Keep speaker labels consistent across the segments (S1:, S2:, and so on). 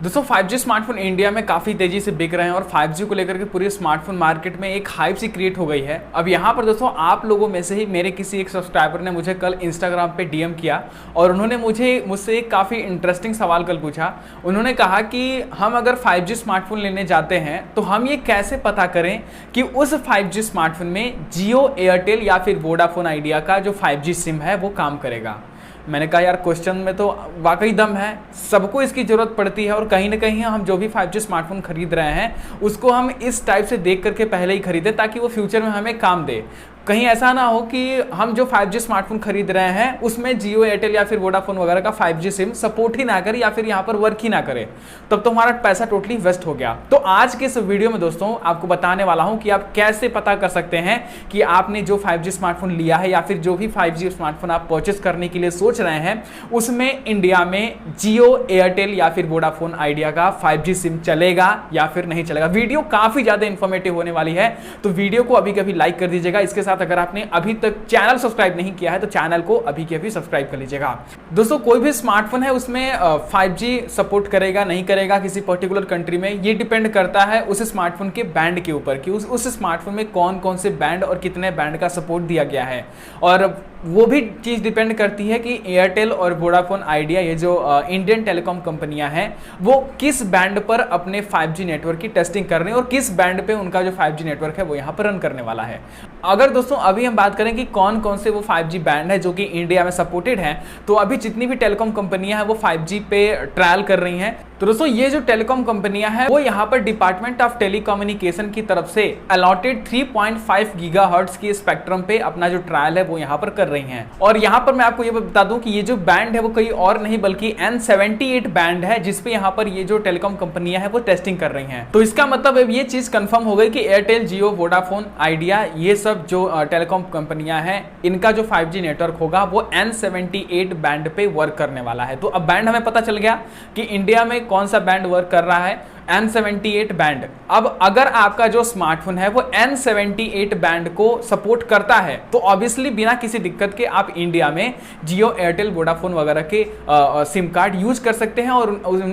S1: दोस्तों 5G smartphone India में काफ़ी तेज़ी से बिक रहे हैं और 5G को लेकर के पूरी स्मार्टफोन मार्केट में एक हाइप सी क्रिएट हो गई है। अब यहाँ पर दोस्तों आप लोगों में से ही मेरे किसी एक सब्सक्राइबर ने मुझे कल इंस्टाग्राम पे डीएम किया और उन्होंने मुझसे एक काफ़ी इंटरेस्टिंग सवाल कल पूछा। उन्होंने कहा कि हम अगर 5G स्मार्टफोन लेने जाते हैं तो हम ये कैसे पता करें कि उस 5G स्मार्टफोन में जियो, एयरटेल या फिर वोडाफोन आइडिया का जो 5G सिम है वो काम करेगा। मैंने कहा यार क्वेश्चन में तो वाकई दम है, सबको इसकी ज़रूरत पड़ती है और कहीं ना कहीं हम जो भी 5G स्मार्टफोन खरीद रहे हैं उसको हम इस टाइप से देख करके पहले ही खरीदें ताकि वो फ्यूचर में हमें काम दे। कहीं ऐसा ना हो कि हम जो 5G स्मार्टफोन खरीद रहे हैं उसमें जियो, एयरटेल या फिर वोडाफोन वगैरह का 5G सिम सपोर्ट ही ना करे या फिर यहाँ पर वर्क ही ना करे, तब तो हमारा पैसा टोटली वेस्ट हो गया। तो आज के इस वीडियो में दोस्तों आपको बताने वाला हूँ कि आप कैसे पता कर सकते हैं कि आपने जो 5G स्मार्टफोन लिया है या फिर जो भी 5G स्मार्टफोन आप परचेस करने के लिए सोच रहे हैं उसमें इंडिया में जियो, एयरटेल या फिर वोडाफोन आइडिया का 5G सिम चलेगा या फिर नहीं चलेगा। वीडियो काफ़ी ज़्यादा इंफॉर्मेटिव होने वाली है, तो वीडियो को अभी कभी लाइक कर दीजिएगा। इसके अगर आपने अभी तक चैनल सब्सक्राइब नहीं किया है तो चैनल को अभी के अभी सब्सक्राइब कर लीजिएगा। दोस्तों कोई भी स्मार्टफोन है उसमें 5G सपोर्ट करेगा नहीं करेगा किसी पर्टिकुलर कंट्री में, ये डिपेंड करता है उस स्मार्टफोन के बैंड के ऊपर कि उस स्मार्टफोन में कौन कौन से बैंड और कितने बैंड का सपोर्ट दिया गया है। और वो भी चीज़ डिपेंड करती है कि एयरटेल और वोडाफोन आइडिया, ये जो इंडियन टेलीकॉम कंपनियां हैं, वो किस बैंड पर अपने 5G नेटवर्क की टेस्टिंग कर रहे हैं और किस बैंड पे उनका जो 5G नेटवर्क है वो यहाँ पर रन करने वाला है। अगर दोस्तों अभी हम बात करें कि कौन कौन से वो 5G बैंड है जो कि इंडिया में सपोर्टेड हैं, तो अभी जितनी भी टेलीकॉम कंपनियां हैं वो 5G पे ट्रायल कर रही हैं। तो दोस्तों ये जो टेलीकॉम कंपनियां हैं वो यहाँ पर डिपार्टमेंट ऑफ टेलीकम्युनिकेशन की तरफ से अलॉटेड 3.5 गीगाहर्ट्ज की स्पेक्ट्रम पे अपना जो ट्रायल है वो यहाँ पर कर रही हैं। और यहाँ पर मैं आपको ये बता दूं कि ये जो बैंड है वो कहीं और नहीं बल्कि N78 बैंड है जिसपे यहाँ पर ये जो टेलीकॉम कंपनियां हैं वो टेस्टिंग कर रही हैं। तो इसका मतलब अब ये चीज कंफर्म हो गई कि एयरटेल, जियो, वोडाफोन आइडिया, ये सब जो टेलीकॉम कंपनियां हैं इनका जो 5G नेटवर्क होगा वो N78 बैंड पे वर्क करने वाला है। तो अब बैंड हमें पता चल गया कि इंडिया में कौन सा बैंड वर्क कर रहा है, N78 बैंड। अब अगर आपका जो स्मार्टफोन है वो N78 बैंड को सपोर्ट करता है तो ऑब्वियसली बिना किसी दिक्कत के आप इंडिया में जियो, एयरटेल, वोडाफोन वगैरह के सिम कार्ड यूज कर सकते हैं और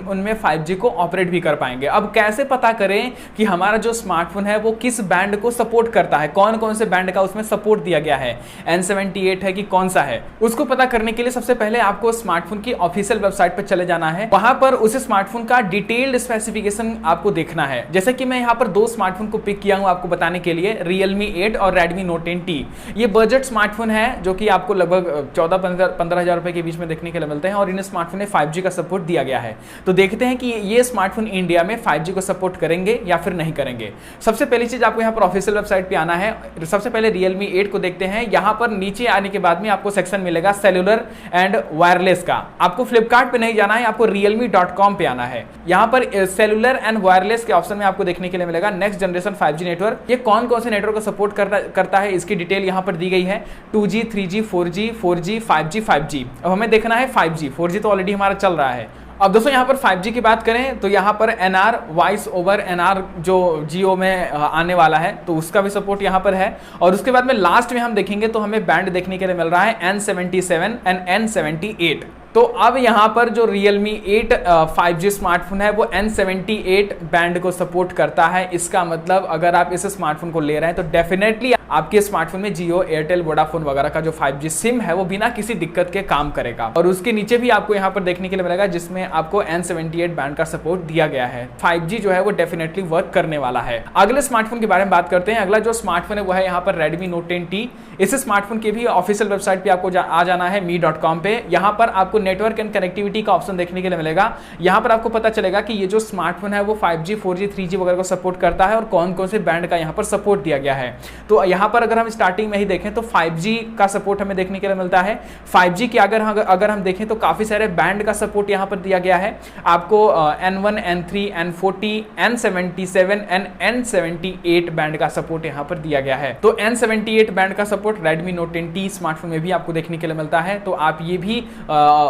S1: उनमें 5G को ऑपरेट भी कर पाएंगे। अब कैसे पता करें कि हमारा जो स्मार्टफोन है वो किस बैंड को सपोर्ट करता है, कौन कौन से बैंड का उसमें सपोर्ट दिया गया है, N78 है कि कौन सा है, उसको पता करने के लिए सबसे पहले आपको स्मार्टफोन की ऑफिशियल वेबसाइट पर चले जाना है। वहां पर उस स्मार्टफोन का डिटेल्ड स्पेसिफिकेशन आपको देखना है। जैसे कि मैं यहाँ पर दो स्मार्टफोन को पिक किया हूं आपको बताने के लिए, Realme 8 और Redmi Note 10T। ये बजट स्मार्टफोन है जो कि आपको लगभग 14-15 हजार रुपए के बीच में देखने के लिए मिलते हैं और इन स्मार्टफोन में 5G का सपोर्ट दिया गया है। तो देखते हैं कि ये स्मार्टफोन इंडिया में 5G को सपोर्ट करेंगे या फिर नहीं करेंगे। सबसे पहली चीज आपको यहाँ पर ऑफिशियल वेबसाइट पे आना है। सबसे पहले Realme 8 को देखते हैं। यहाँ पर नीचे आने के बाद में आपको सेक्शन मिलेगा सेलुलर एंड वायरलेस का। आपको फ्लिपकार्ट पे नहीं जाना है, आपको realme.com पे आना है। यहाँ पर सेलुलर एंड वायरलेस के ऑप्शन में आपको देखने के लिए मिलेगा नेक्स्ट जनरेशन 5G नेटवर्क। ये कौन कौन से नेटवर्क को सपोर्ट करता है इसकी डिटेल यहाँ पर दी गई है। 2G, 3G, 4G, 4G, 5G, 5G। अब हमें देखना है 5G। 4G तो ऑलरेडी हमारा चल रहा है। अब दोस्तों यहाँ पर 5G की बात करें तो यहाँ पर NR, वॉइस ओवर NR जो जियो में आने वाला है तो उसका भी सपोर्ट यहाँ पर है। और उसके बाद में लास्ट में हम देखेंगे तो हमें बैंड देखने के लिए मिल रहा है N77 एंड N78। तो अब यहाँ पर जो Realme 8 5G स्मार्टफोन है वो N78 बैंड को सपोर्ट करता है। इसका मतलब अगर आप इस स्मार्टफोन को ले रहे हैं तो डेफिनेटली आपके स्मार्टफोन में जियो, एयरटेल, वोडाफोन वगैरह का जो 5G सिम है वो बिना किसी दिक्कत के काम करेगा। और उसके नीचे भी आपको यहाँ पर देखने के लिए मिलेगा जिसमें आपको N78 बैंड का सपोर्ट दिया गया है। 5G जो है वो डेफिनेटली वर्क करने वाला है। अगले स्मार्टफोन के बारे में बात करते हैं। अगला जो स्मार्टफोन है वो है यहाँ पर Redmi Note 10T। इस स्मार्टफोन की भी ऑफिशियल वेबसाइट पे आपको आ जाना है me.com पे। यहाँ पर आपको नेटवर्क एंड कनेक्टिविटी का ऑप्शन देखने के लिए मिलेगा। यहाँ पर आपको पता चलेगा कि ये जो स्मार्टफोन है वो 5G, 4G, 3G वगैरह को सपोर्ट करता है और कौन कौन से बैंड का यहाँ पर सपोर्ट दिया गया है। तो यहाँ पर अगर हम स्टार्टिंग में ही देखें तो 5G का सपोर्ट हमें देखने के लिए मिलता है। 5G की अगर हम देखें तो काफी सारे बैंड का सपोर्ट यहाँ पर दिया गया है। आपको N1, N3, N40, N77 and N78 band का सपोर्ट यहाँ पर दिया गया है। तो N78 बैंड का support Redmi Note 10T smartphone में भी आपको देखने के लिए मिलता है। तो आप ये भी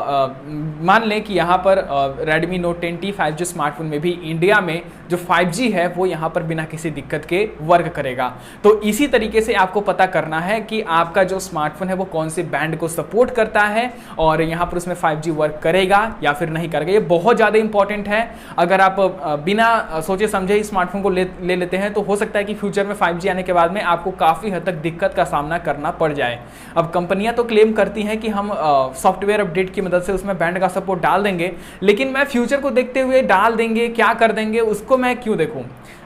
S1: मान लें कि यहाँ पर Redmi Note 10T 5G smartphone में भी इंडिया में जो 5G है वो यहाँ पर बिना किसी दिक्कत के वर्क करेगा। तो इसी तरीके तरीके से आपको पता करना है कि आपका जो स्मार्टफोन है वो कौन से बैंड को सपोर्ट करता है और यहाँ पर उसमें 5G वर्क करेगा या फिर नहीं करेगा। ये बहुत ज़्यादा इंपॉर्टेंट है। अगर आप बिना सोचे समझे ही स्मार्टफोन को ले लेते हैं तो हो सकता है कि फ्यूचर में 5G आने के बाद में आपको काफ़ी हद तक दिक्कत का सामना करना पड़ जाए। अब कंपनियां तो क्लेम करती हैं कि हम सॉफ्टवेयर अपडेट की मदद से उसमें बैंड का सपोर्ट डाल देंगे, लेकिन मैं फ्यूचर को देखते हुए डाल देंगे क्या कर देंगे उसको मैं क्यों देखूं।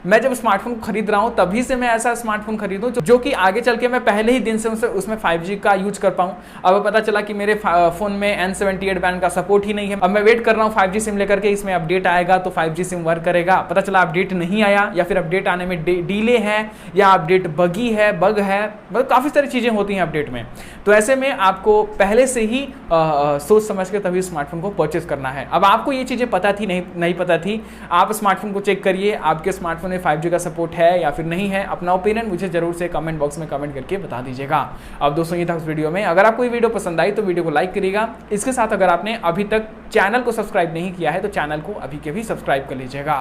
S1: मैं जब स्मार्टफोन खरीद रहा हूं तभी से मैं ऐसा स्मार्टफोन खरीदूं जो कि आगे चल के मैं पहले ही दिन से उसमें 5G का यूज कर पाऊं। अब पता चला कि मेरे फोन में N78 बैंड का सपोर्ट ही नहीं है। अब मैं वेट कर रहा हूं 5G सिम लेकर के, इसमें अपडेट आएगा तो 5G सिम वर्क करेगा। पता चला अपडेट नहीं आया या फिर अपडेट आने में डिले है या अपडेट बग है, मतलब काफ़ी सारी चीज़ें होती हैं अपडेट में। तो ऐसे में आपको पहले से ही सोच समझ के तभी स्मार्टफोन को परचेस करना है। अब आपको ये चीज़ें पता थी नहीं पता थी, आप स्मार्टफोन को चेक करिए आपके स्मार्टफोन में 5G का सपोर्ट है या फिर नहीं है। अपना ओपिनियन मुझे जरूर से कमेंट बॉक्स में कमेंट करके बता दीजिएगा। अब दोस्तों ये था उस वीडियो में। अगर आपको ये वीडियो पसंद आई तो वीडियो को लाइक करिएगा। इसके साथ अगर आपने अभी तक चैनल को सब्सक्राइब नहीं किया है तो चैनल को अभी के भी सब्सक्राइब कर लीजिएगा।